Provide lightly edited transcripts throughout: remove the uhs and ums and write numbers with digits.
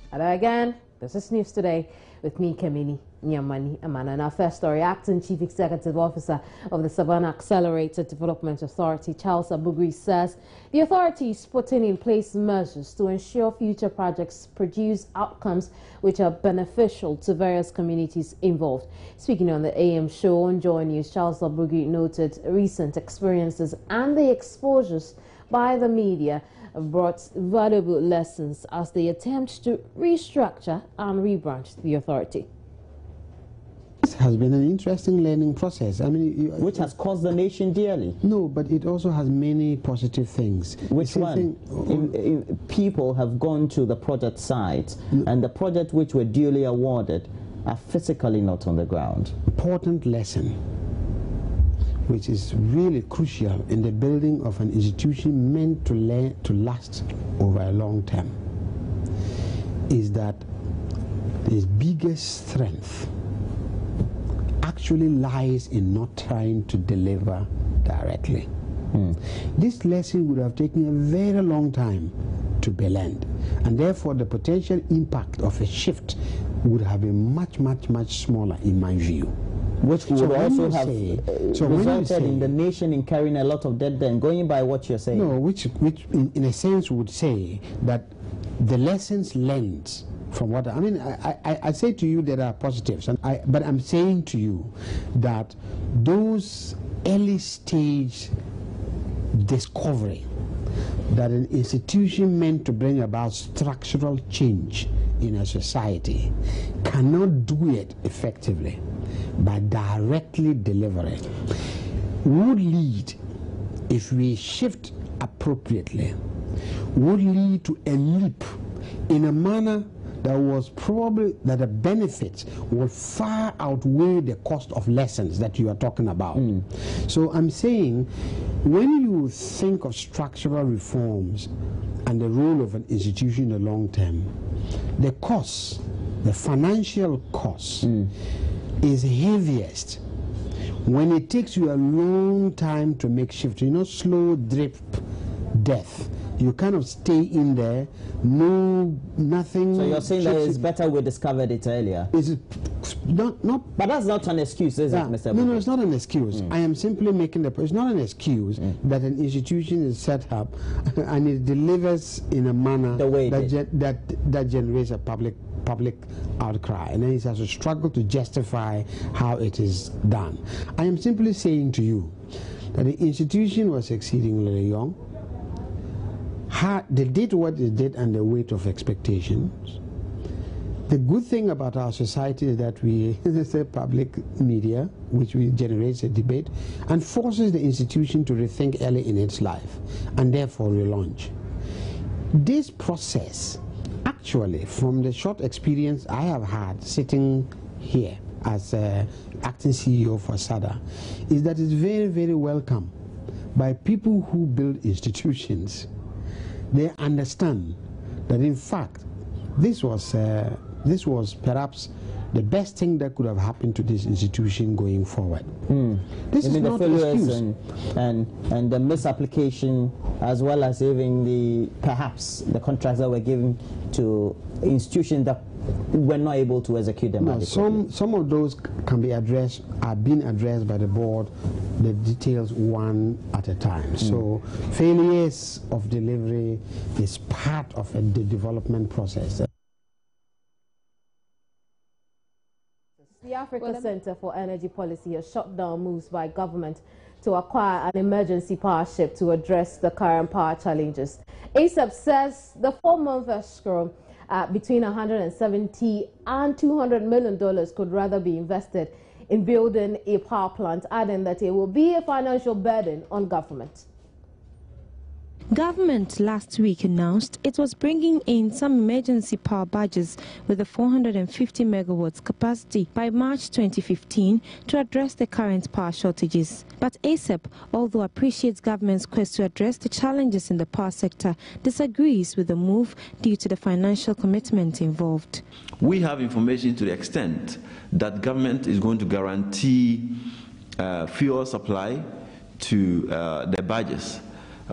Hello again, this is News Today with me, Kamini Nyamani Amana. And our first story, Acting Chief Executive Officer of the Savannah Accelerated Development Authority, Charles Abugui, says the authority is putting in place measures to ensure future projects produce outcomes which are beneficial to various communities involved. Speaking on the AM show on Joy News, Charles Abugui noted recent experiences and the exposures by the media brought valuable lessons as they attempt to restructure and rebrand the authority. This has been an interesting learning process. I mean, which has cost the nation dearly. No, but it also has many positive things. Which one? People have gone to the project sites, and the projects which were duly awarded are physically not on the ground. Important lesson, which is really crucial in the building of an institution meant to last over a long term, is that its biggest strength actually lies in not trying to deliver directly. This lesson would have taken a very long time to be learned, and therefore the potential impact of a shift would have been much, much, much smaller in my view. Which would also have resulted in the nation incurring a lot of debt then, going by what you're saying. No, which in a sense would say that the lessons learned from what I mean, I say to you there are positives, but I'm saying to you that those early stage discovery that an institution meant to bring about structural change in a society cannot do it effectively by directly delivering would lead, if we shift appropriately, would lead to a leap in a manner that was probably that the benefits will far outweigh the cost of lessons that you are talking about. So I'm saying, when you think of structural reforms and the role of an institution in the long term, the cost, the financial cost, is heaviest when it takes you a long time to make shift. You know, slow drip death. You kind of stay in there, nothing. So you're saying that it's better we discovered it earlier? Is it not? But that's not an excuse, is it, Mr. No, it's not an excuse. I am simply making the point. It's not an excuse that an institution is set up and it delivers in a manner the way that generates a public outcry, and then it has to struggle to justify how it is done. I am simply saying to you that the institution was exceedingly young. They did what they did under the weight of expectations. The good thing about our society is that we, as a public media, which generates a debate and forces the institution to rethink early in its life and therefore relaunch. This process, actually, from the short experience I have had sitting here as acting CEO for SADA, is that it's very, very welcome by people who build institutions. They understand that, in fact, this was perhaps the best thing that could have happened to this institution going forward. This is not an excuse. And the misapplication, as well as even perhaps the contracts that were given to institutions that were not able to execute them adequately. Some of those can be addressed, are being addressed by the board, the details one at a time. So failures of delivery is part of the development process. The Africa Center for Energy Policy has shut down moves by government to acquire an emergency power ship to address the current power challenges. ASAP says the 4-month escrow between $170 and $200 million could rather be invested in building a power plant, adding that it will be a financial burden on government. Government last week announced it was bringing in some emergency power barges with a 450 megawatts capacity by March 2015 to address the current power shortages. But ASAP, although appreciates government's quest to address the challenges in the power sector, disagrees with the move due to the financial commitment involved. We have information to the extent that government is going to guarantee fuel supply to the barges,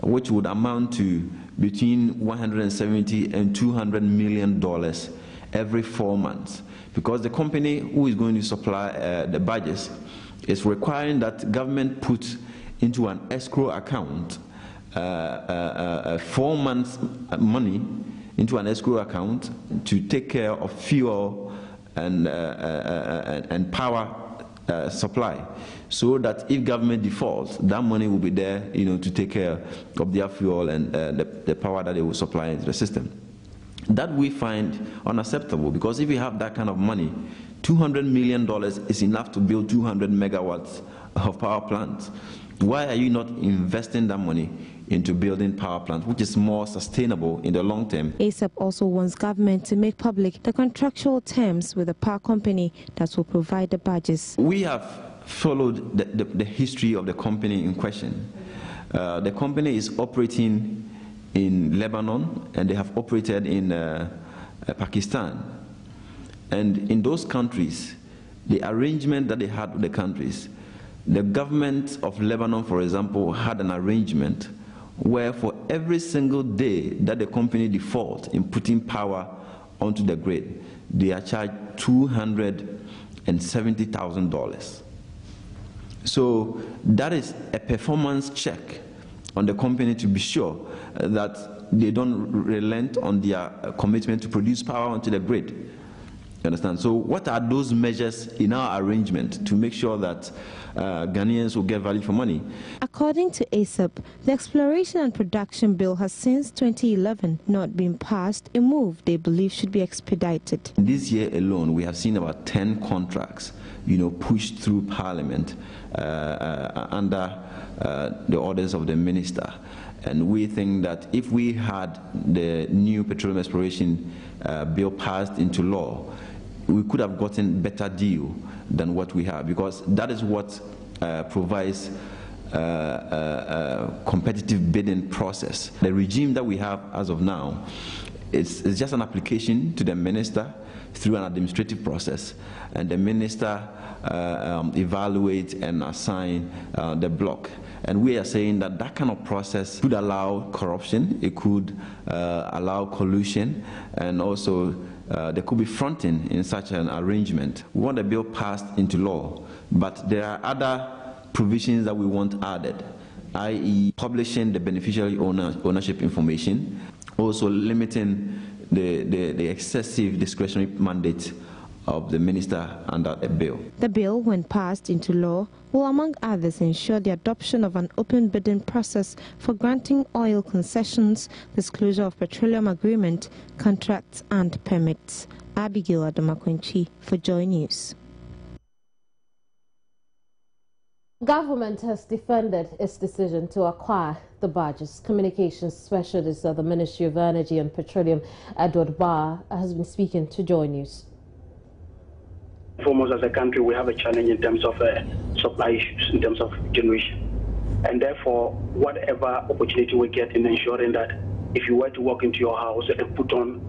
which would amount to between $170 and $200 million every 4 months, because the company who is going to supply the badges is requiring that government put into an escrow account 4 months money into an escrow account to take care of fuel and power supply, so that if government defaults, that money will be there, to take care of their fuel and the power that they will supply into the system. That we find unacceptable, because if you have that kind of money, $200 million is enough to build 200 megawatts of power plants. Why are you not investing that money into building power plants, which is more sustainable in the long term? ASAP also wants government to make public the contractual terms with the power company that will provide the badges. We have followed the history of the company in question. The company is operating in Lebanon, and they have operated in Pakistan. And in those countries, the arrangement that they had with the countries, the government of Lebanon, for example, had an arrangement where for every single day that the company defaults in putting power onto the grid, they are charged $270,000. So that is a performance check on the company to be sure that they don't relent on their commitment to produce power onto the grid. You understand? So what are those measures in our arrangement to make sure that Ghanaians will get value for money? According to ASAP, the Exploration and Production Bill has since 2011 not been passed, a move they believe should be expedited. This year alone, we have seen about 10 contracts, pushed through Parliament under the orders of the minister. And we think that if we had the new petroleum exploration bill passed into law, we could have gotten a better deal than what we have, because that is what provides a competitive bidding process. The regime that we have as of now is just an application to the minister through an administrative process, and the minister evaluates and assign the block. And we are saying that that kind of process could allow corruption, it could allow collusion, and also there could be fronting in such an arrangement. We want the bill passed into law, but there are other provisions that we want added, i.e. publishing the beneficiary ownership information, also limiting the excessive discretionary mandate of the minister under a bill. The bill, when passed into law, will among others ensure the adoption of an open bidding process for granting oil concessions, disclosure of petroleum agreement, contracts and permits. Abigail Adomakwenchi for Joy News. Government has defended its decision to acquire the badges. Communications specialist at the Ministry of Energy and Petroleum, Edward Barr, has been speaking to Joy News. Foremost, as a country, we have a challenge in terms of supply issues, in terms of generation. And therefore, whatever opportunity we get in ensuring that if you were to walk into your house and put on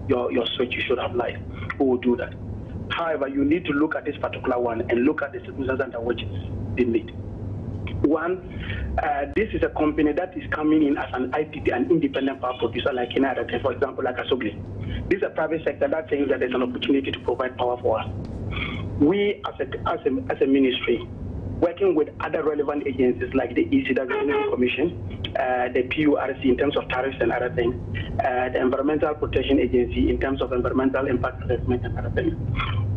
your switch, you should have light, we will do that. However, you need to look at this particular one and look at the circumstances under which it's been made. One, this is a company that is coming in as an IPP, an independent power producer, like in other, for example, like Asogli. This is a private sector that thinks that there's an opportunity to provide power for us. We, as a ministry, working with other relevant agencies like the EC, the Energy Commission, the PURC in terms of tariffs and other things, the Environmental Protection Agency in terms of environmental impact assessment and other things.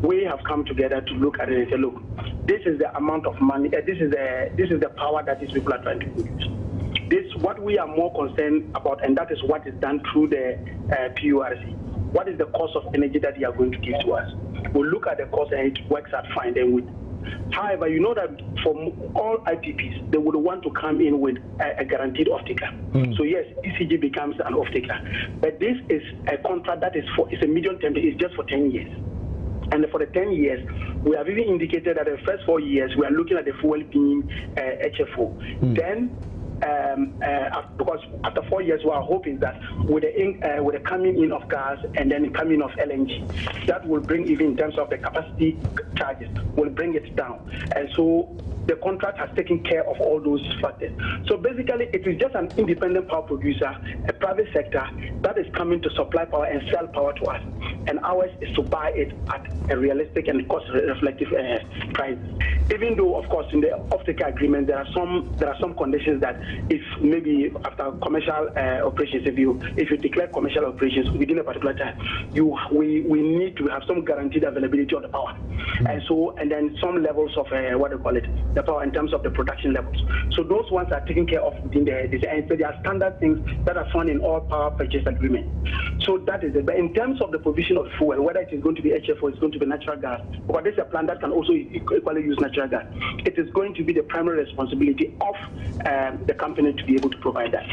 We have come together to look at it and say, look, this is the amount of money, this is the power that these people are trying to produce. This what we are more concerned about, and that is what is done through the PURC. What is the cost of energy that they are going to give to us? We'll look at the cost and it works out fine. However, you know that for all IPPs, they would want to come in with a guaranteed off-taker. So yes, ECG becomes an off-taker. But this is a contract that is it's a medium term, it's just for 10 years. And for the 10 years, we have even indicated that the first 4 years, we are looking at the fuel being HFO. Then because after 4 years, our hope is that with the coming in of gas and then coming of LNG, that will bring, even in terms of the capacity charges, will bring it down. And so the contract has taken care of all those factors. So basically, it is just an independent power producer, a private sector, that is coming to supply power and sell power to us. And ours is to buy it at a realistic and cost-reflective price. Even though, of course, in the off-taker agreement, there are some conditions that if maybe after commercial operations, if you declare commercial operations within a particular time, we need to have some guaranteed availability of the power. And then some levels of the power in terms of the production levels. So those ones are taken care of within the and so there are standard things that are found in all power purchase agreements. So that is it. But in terms of the provision of fuel, whether it is going to be HF or it's going to be natural gas, because this is a plant that can also equally use natural gas, it is going to be the primary responsibility of the company to be able to provide that.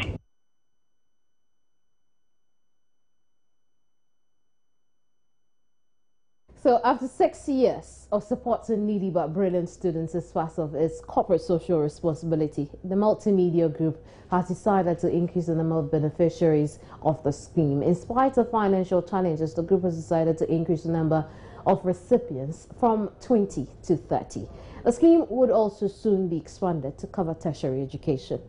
So after 6 years of supporting needy but brilliant students as part of its corporate social responsibility, the multimedia group has decided to increase the number of beneficiaries of the scheme. In spite of financial challenges, the group has decided to increase the number of recipients from 20 to 30. The scheme would also soon be expanded to cover tertiary education.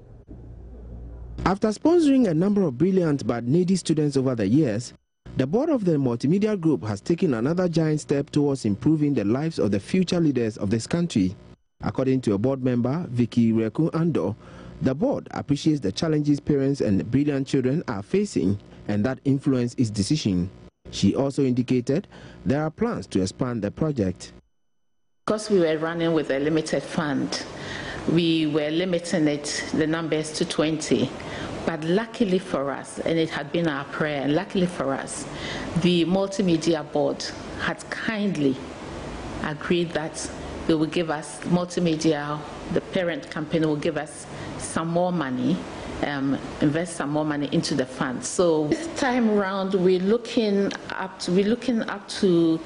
After sponsoring a number of brilliant but needy students over the years, the board of the multimedia group has taken another giant step towards improving the lives of the future leaders of this country. According to a board member, Vicky Reku Ando, the board appreciates the challenges parents and brilliant children are facing and that influence its decision. She also indicated there are plans to expand the project. Because we were running with a limited fund, we were limiting the numbers to 20. But luckily for us, and it had been our prayer, and luckily for us, the multimedia board had kindly agreed that they will give us, multimedia, the parent company will give us some more money, invest some more money into the fund. So this time around, we're looking up to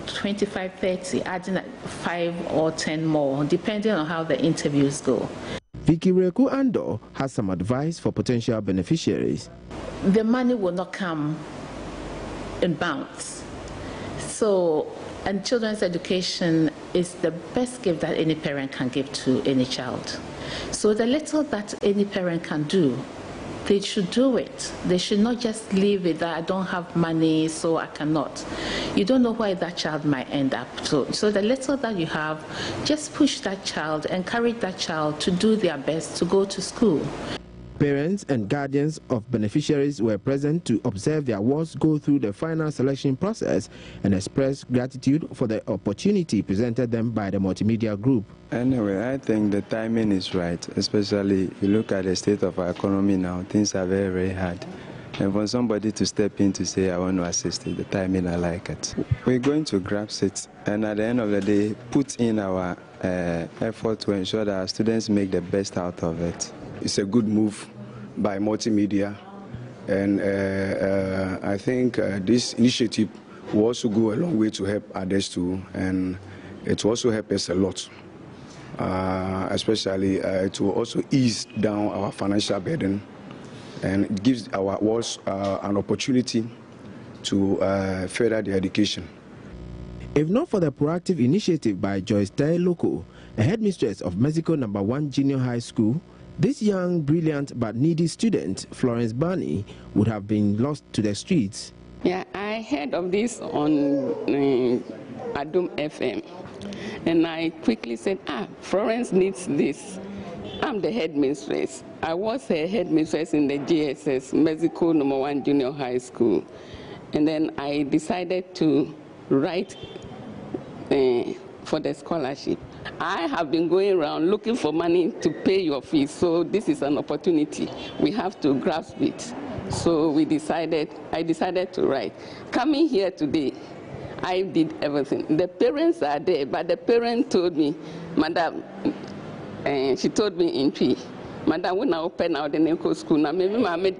25, 30, adding 5 or 10 more, depending on how the interviews go. Vicky Reku Ando has some advice for potential beneficiaries. The money will not come in bounds. So, and children's education is the best gift that any parent can give to any child. So the little that any parent can do, they should do it. They should not just leave it that I don't have money, so I cannot. You don't know where that child might end up. So the little that you have, just push that child, encourage that child to do their best to go to school. Parents and guardians of beneficiaries were present to observe their wards go through the final selection process and express gratitude for the opportunity presented them by the multimedia group. Anyway, I think the timing is right, especially if you look at the state of our economy now. Things are very, very hard. And for somebody to step in to say, I want to assist it, the timing, I like it. We're going to grasp it and at the end of the day, put in our effort to ensure that our students make the best out of it. It's a good move by multimedia, and I think this initiative will also go a long way to help others too, and it will also help us a lot. Especially it will also ease down our financial burden, and it gives our wards an opportunity to further their education. If not for the proactive initiative by Joyce Tay Loco, a headmistress of Mexico No. 1 Junior High School, this young, brilliant but needy student, Florence Barney, would have been lost to the streets. Yeah, I heard of this on Adum FM, and I quickly said, Florence needs this. I'm the headmistress. I was a headmistress in the GSS, Mexico No. 1 Junior High School. And then I decided to write for the scholarship. I have been going around looking for money to pay your fees, so this is an opportunity. We have to grasp it. So I decided to write. Coming here today, I did everything. The parents are there, but the parent told me, Madam, she told me in P, Madam, when I open out the Neko school, now maybe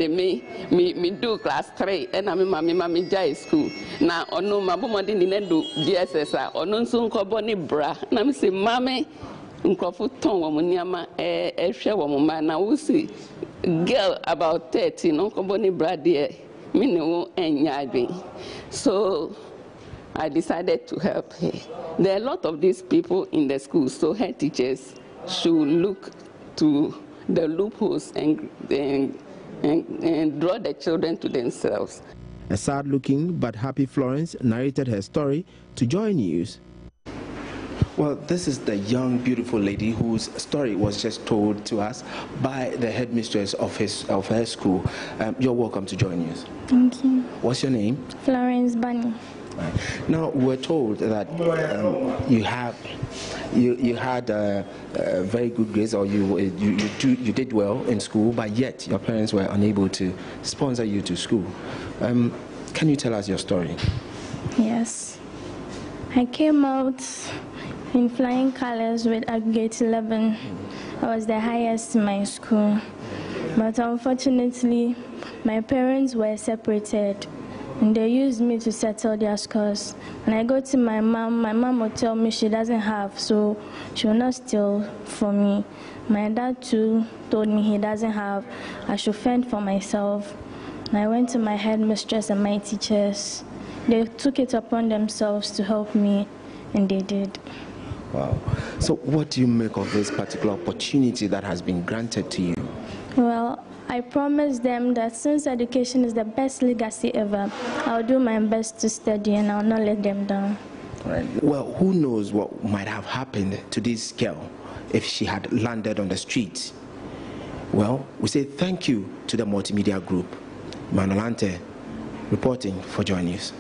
me do class 3, and I me jai school. Now, no, my mom didn't do GSS, or no soon coboni bra. Now, I say, Mammy, nkrofo ton wo niama ehwe wo ma na wo see girl about 30 no ko boni brade me ne wo enya adwen. So I decided to help her. There are a lot of these people in the school, so her teachers should look to the loopholes and draw the children to themselves. A sad-looking but happy Florence narrated her story to Joy News. Well, this is the young, beautiful lady whose story was just told to us by the headmistress of her school. You're welcome to Joy News. Thank you. What's your name? Florence Bunny. Right. Now, we're told that you had very good grades, or you did well in school, but yet your parents were unable to sponsor you to school. Can you tell us your story? Yes. I came out in flying colors with aggregate 11. I was the highest in my school. But unfortunately, my parents were separated. And they used me to settle their scores. When I go to my mom will tell me she doesn't have, so she will not steal for me. My dad too told me he doesn't have, I should fend for myself. And I went to my headmistress and my teachers. They took it upon themselves to help me, and they did. Wow. So what do you make of this particular opportunity that has been granted to you? Well, I promised them that since education is the best legacy ever, I'll do my best to study and I'll not let them down. Right. Well, who knows what might have happened to this girl if she had landed on the street? Well, we say thank you to the multimedia group. Manolante reporting for Joy News.